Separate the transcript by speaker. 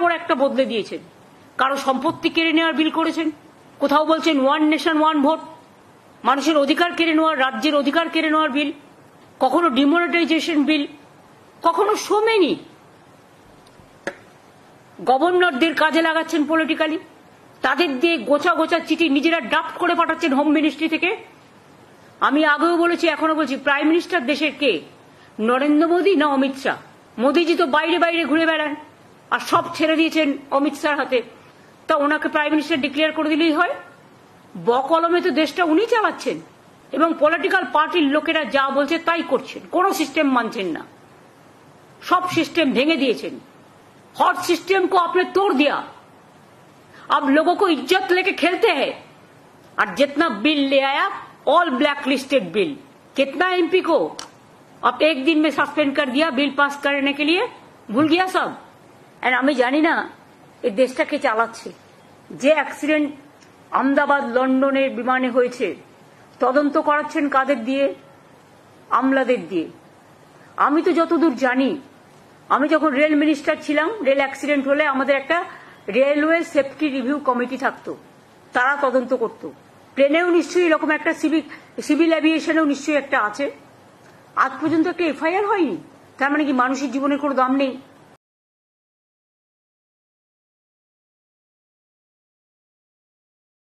Speaker 1: পর একটা বদলে দিয়েছেন। কারো সম্পত্তি কেড়ে নেওয়ার বিল করেছেন, কোথাও বলছেন ওয়ান নেশন ওয়ান ভোট, মানুষের অধিকার কেড়ে নেওয়ার, রাজ্যের অধিকার কেড়ে নেওয়ার বিল, কখনো ডিমনিটাইজেশন বিল, কখনো সোমেনি গভর্নরদের কাজে লাগাচ্ছেন পলিটিক্যালি, তাদের দিয়ে গোছা গোছা চিঠি নিজেরা ড্রাফট করে পাঠাচ্ছেন হোম মিনিস্ট্রি থেকে। আমি আগেও বলেছি, এখনো বলছি, প্রাইম মিনিস্টার দেশের কে? নরেন্দ্র মোদী না অমিত শাহ? মোদীজি তো বাইরে বাইরে ঘুরে বেড়ান, আর সব ছেড়ে দিয়েছেন অমিত শাহর হাতে। তা ওনাকে প্রাইম মিনিস্টার ডিক্লেয়ার করে দিলেই হয়? বকলমে তো দেশটা উনি চালাচ্ছেন, এবং পলিটিক্যাল পার্টির লোকেরা যা বলছে তাই করছেন, কোনো সিস্টেম মানছেন না, সব सिस्टम भेंगे दिए। हॉट सिस्टम को आपने तोड़ दिया, अब लोगों को इज्जत लेके खेलते हैं। और जितना बिल ले आया ऑल ब्लैक लिस्टेड बिल, कितना एमपी को अब एक दिन में सस्पेंड कर दिया बिल पास करने के लिए, भूल गया सब। एंड हमें जानी ना এই দেশটাকে চালাচ্ছে। যে অ্যাক্সিডেন্ট আহমেদাবাদ লন্ডনের বিমানে হয়েছে, তদন্ত করাচ্ছেন কাদের দিয়ে? আমলাদের দিয়ে। আমি তো যতদূর জানি, আমি যখন রেল মিনিস্টার ছিলাম, রেল অ্যাক্সিডেন্ট হলে আমাদের একটা রেলওয়ে সেফটি রিভিউ কমিটি থাকতো, তারা তদন্ত করত। প্লেনেও নিশ্চয়ই এরকম একটা সিভিল এভিয়েশনেও নিশ্চয়ই একটা আছে। আজ পর্যন্ত একটা এফআইআর হয়নি, তার মানে কি মানুষের জীবনের কোনো দাম নেই?